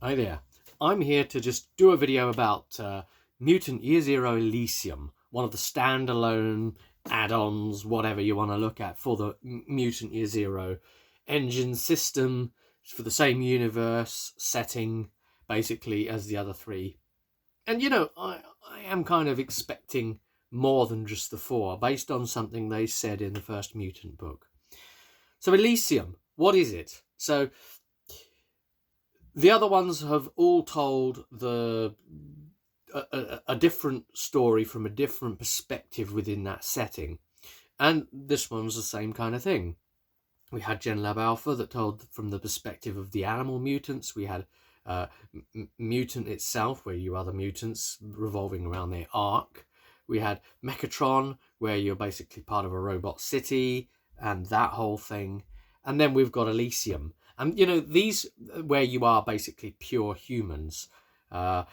Hi there. I'm here to just do a video about Mutant Year Zero Elysium, one of the standalone add-ons, whatever you want to look at, for the Mutant Year Zero engine system, for the same universe setting, basically, as the other three. And, I am kind of expecting more than just the four, based on something they said in the first Mutant book. So Elysium, what is it? So the other ones have all told a different story from a different perspective within that setting. And this one's the same kind of thing. We had Gen Lab Alpha that told from the perspective of the animal mutants. We had Mutant itself, where you are the mutants revolving around their arc. We had Mechatron, where you're basically part of a robot city, and that whole thing. And then we've got Elysium. And, these where you are basically pure humans. But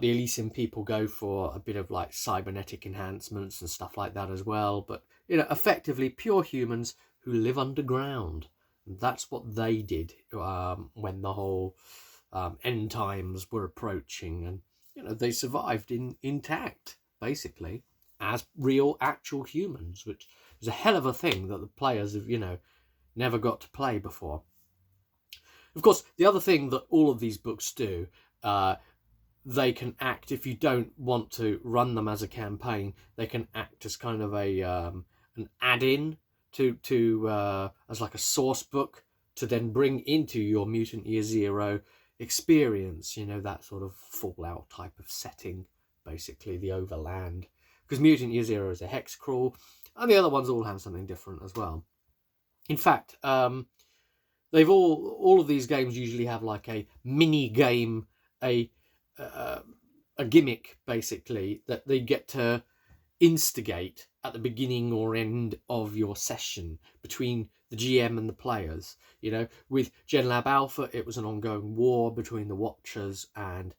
the Elysium people go for a bit of like cybernetic enhancements and stuff like that as well. But, effectively pure humans who live underground. And that's what they did when the whole end times were approaching. And, they survived intact, basically, as real, actual humans, which is a hell of a thing that the players have, never got to play before. Of course, the other thing that all of these books do, they can act, if you don't want to run them as a campaign, they can act as kind of an add-in to as like a source book to then bring into your Mutant Year Zero experience, that sort of Fallout type of setting, basically, the overland. Because Mutant Year Zero is a hex crawl, and the other ones all have something different as well. In fact, they've all of these games usually have like a mini game, a gimmick, basically, that they get to instigate at the beginning or end of your session between the GM and the players. With Gen Lab Alpha, it was an ongoing war between the Watchers and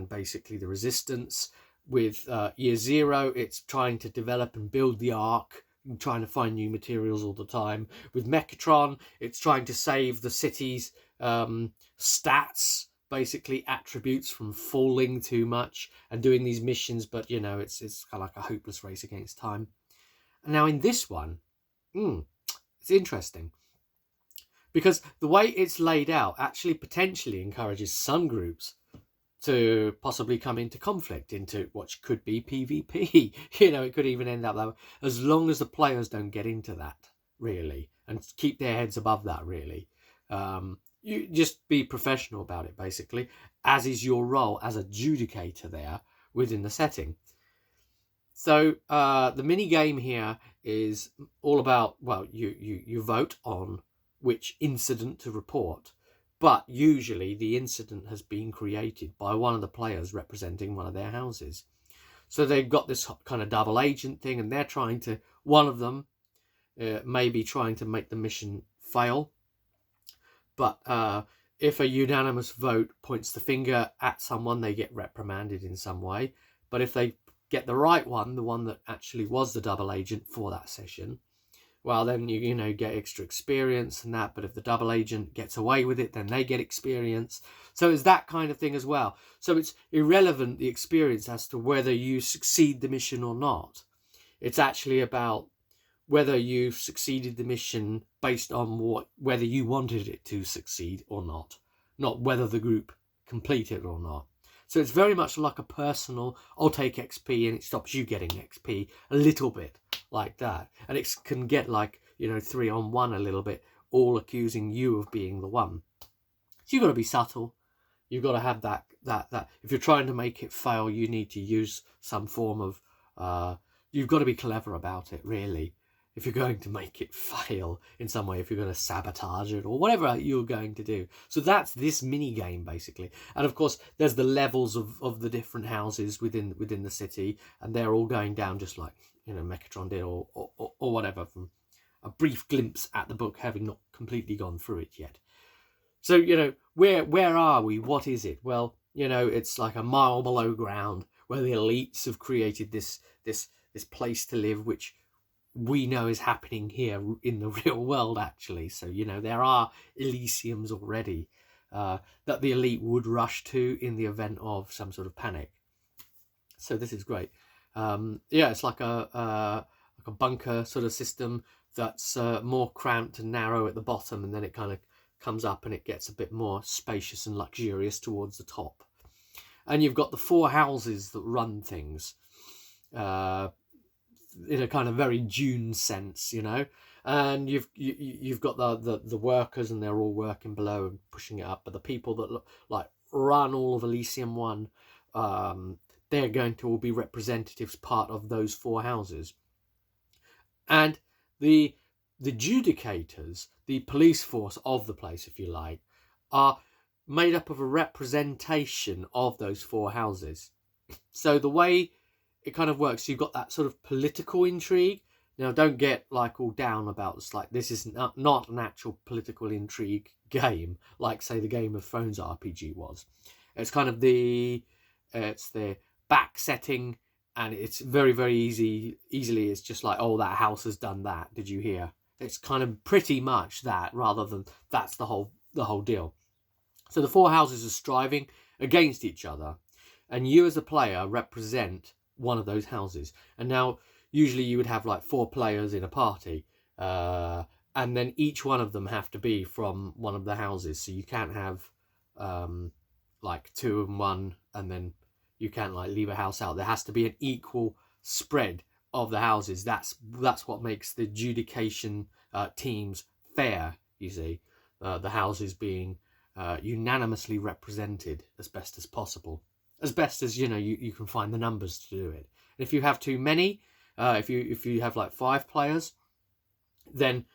basically the Resistance. With Year Zero, it's trying to develop and build the Ark, trying to find new materials all the time. With Mechatron, it's trying to save the city's stats, basically attributes, from falling too much and doing these missions, but it's kind of like a hopeless race against time. And now in this one, it's interesting because the way it's laid out actually potentially encourages some groups to possibly come into conflict, into what could be PvP. It could even end up that way, as long as the players don't get into that, really, and keep their heads above that, really. You just be professional about it, basically, as is your role as adjudicator there within the setting. So the mini game here is all about, well, you vote on which incident to report, but usually the incident has been created by one of the players representing one of their houses. So they've got this kind of double agent thing, and they're trying to, one of them may be trying to make the mission fail. But if a unanimous vote points the finger at someone, they get reprimanded in some way. But if they get the right one, the one that actually was the double agent for that session, well, then you get extra experience and that. But if the double agent gets away with it, then they get experience. So it's that kind of thing as well. So it's irrelevant, the experience, as to whether you succeed the mission or not. It's actually about whether you've succeeded the mission based on whether you wanted it to succeed or not whether the group completed or not. So it's very much like a personal, I'll take XP and it stops you getting XP, a little bit like that. And it can get like, 3-on-1 a little bit, all accusing you of being the one. So you've got to be subtle. You've got to have that. If you're trying to make it fail, you need to use some form of, you've got to be clever about it, really. If you're going to make it fail in some way, if you're going to sabotage it or whatever you're going to do. So that's this mini game, basically. And of course, there's the levels of the different houses within the city, and they're all going down just like, Mechatron did or whatever, from a brief glimpse at the book, having not completely gone through it yet. So, where are we? What is it? Well, it's like a mile below ground where the elites have created this place to live, which we know is happening here in the real world, actually. So, there are Elysiums already. that the elite would rush to in the event of some sort of panic. So this is great. It's like a bunker sort of system that's more cramped and narrow at the bottom, and then it kind of comes up and it gets a bit more spacious and luxurious towards the top. And you've got the 4 houses that run things in a kind of very Dune sense, and you've got the workers, and they're all working below and pushing it up. But the people that run all of Elysium 1, they're going to all be representatives, part of those 4 houses. And the judicators, the police force of the place, if you like, are made up of a representation of those 4 houses. So the way it kind of works, you've got that sort of political intrigue. Now, don't get all down about this is not an actual political intrigue game, like say the Game of Thrones RPG was. It's kind of the back setting, and it's very, very easily it's just like, oh, that house has done that, did you hear? It's kind of pretty much that, rather than that's the whole deal. So the 4 houses are striving against each other, and you as a player represent one of those houses. And now usually you would have 4 players in a party, and then each one of them have to be from one of the houses. So you can't have 2 and 1, and then you can't leave a house out. There has to be an equal spread of the houses. That's what makes the adjudication teams fair, you see. The houses being unanimously represented as best as possible, as best as you can find the numbers to do it. And if you have too many, if you have 5 players, then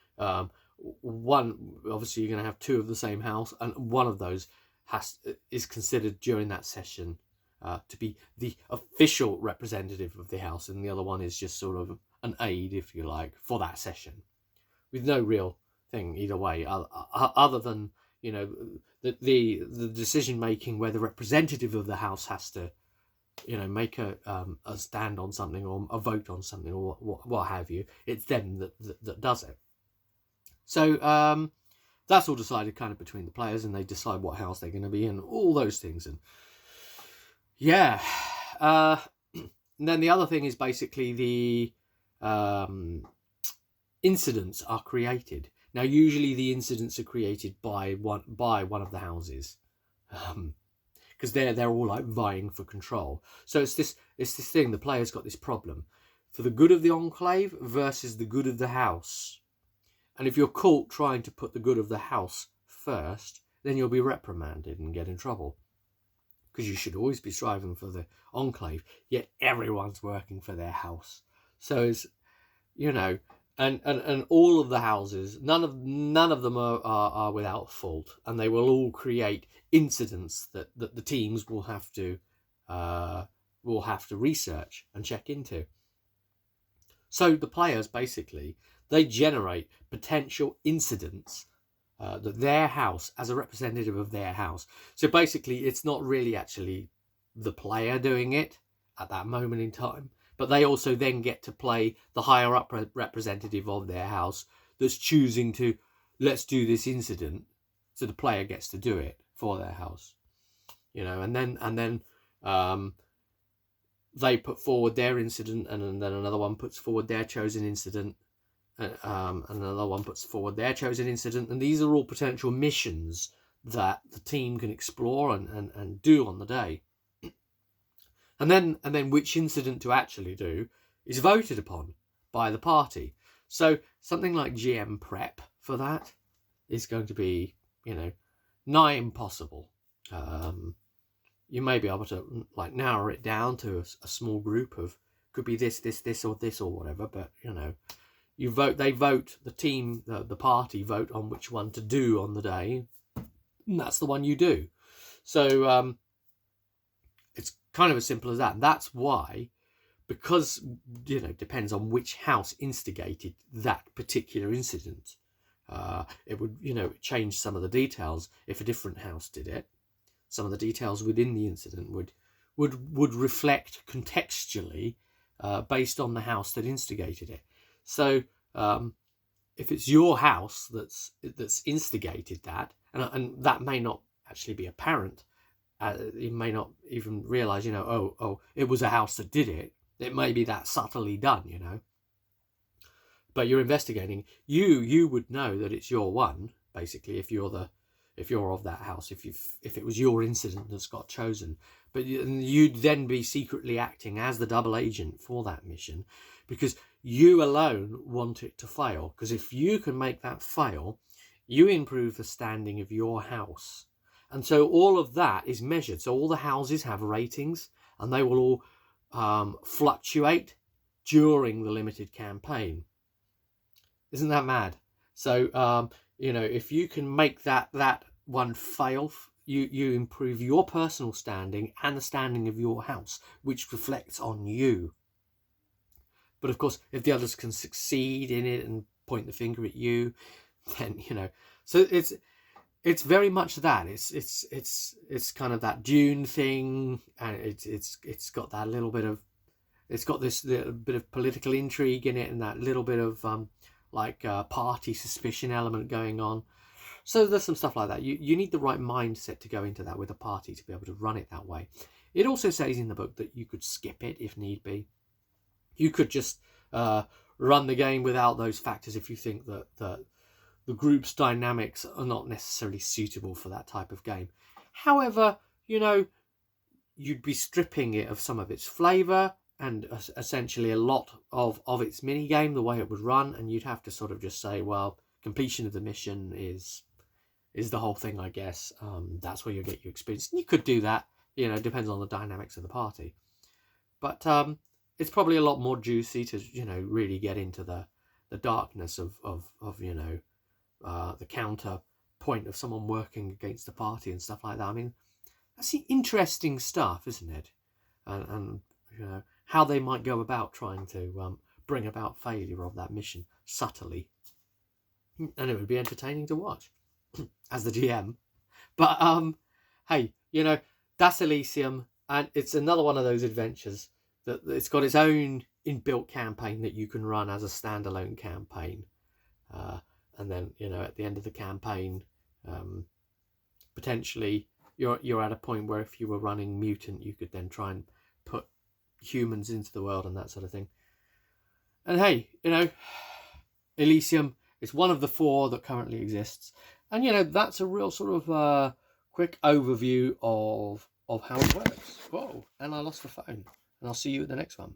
one, obviously you're going to have 2 of the same house, and one of those is considered during that session to be the official representative of the house, and the other one is just sort of an aide, if you like, for that session, with no real thing either way, other than the decision making, where the representative of the house has to make a stand on something, or a vote on something, or what have you. It's them that does it. So that's all decided kind of between the players, and they decide what house they're going to be in, all those things. And and then the other thing is basically the incidents are created. Now, usually the incidents are created by one of the houses, because they're all vying for control. So it's this thing. The player's got this problem for the good of the enclave versus the good of the house. And if you're caught trying to put the good of the house first, then you'll be reprimanded and get in trouble, because you should always be striving for the enclave, yet everyone's working for their house. So it's, and all of the houses, none of them are without fault, and they will all create incidents that the teams will have to research and check into. So the players basically, they generate potential incidents that their house, as a representative of their house. So basically, it's not really actually the player doing it at that moment in time, but they also then get to play the higher up representative of their house that's choosing to, let's do this incident. So the player gets to do it for their house, and then they put forward their incident, and then another one puts forward their chosen incident, and another one puts forward their chosen incident. And these are all potential missions that the team can explore and do on the day. And then which incident to actually do is voted upon by the party. So something like GM prep for that is going to be, nigh impossible. You may be able to narrow it down to a small group of, could be this or this or whatever, but you vote, the team, the party vote on which one to do on the day, and that's the one you do. So it's kind of as simple as that. And that's why, because it depends on which house instigated that particular incident, it would change some of the details if a different house did it. Some of the details within the incident would reflect contextually based on the house that instigated it. So if it's your house that's instigated that, and that may not actually be apparent. You may not even realize, you know, oh, it was a house that did it. It may be that subtly done, you know. But you're investigating. You would know that it's your one, basically, if you're of that house, if it was your incident that's got chosen. But you'd then be secretly acting as the double agent for that mission, because you alone want it to fail. Because if you can make that fail, you improve the standing of your house. And so all of that is measured. So all the houses have ratings, and they will all fluctuate during the limited campaign. Isn't that mad? So, you know, if you can make that one fail, you improve your personal standing and the standing of your house, which reflects on you. But of course, if the others can succeed in it and point the finger at you, then, you know, so it's very much that. It's kind of that Dune thing, and it's got that little bit of, it's got this little bit of political intrigue in it, and that little bit of party suspicion element going on. So there's some stuff like that. You need the right mindset to go into that with a party to be able to run it that way. It also says in the book that you could skip it if need be. You could just run the game without those factors if you think that the group's dynamics are not necessarily suitable for that type of game. However, you know, you'd be stripping it of some of its flavour and essentially a lot of its mini game, the way it would run, and you'd have to sort of just say, well, completion of the mission is the whole thing, I guess. That's where you'll get your experience. And you could do that, you know, it depends on the dynamics of the party. But it's probably a lot more juicy to, you know, really get into the darkness of you know, the counter point of someone working against the party and stuff like that. I mean, that's the interesting stuff, isn't it? And you know, how they might go about trying to bring about failure of that mission subtly. And it would be entertaining to watch as the GM. But hey, you know, that's Elysium, and it's another one of those adventures that it's got its own inbuilt campaign that you can run as a standalone campaign. And then, you know, at the end of the campaign, potentially you're at a point where if you were running Mutant, you could then try and put humans into the world and that sort of thing. And hey, you know, Elysium is one of the 4 that currently exists. And, you know, that's a real sort of quick overview of how it works. Whoa, and I lost the phone. And I'll see you at the next one.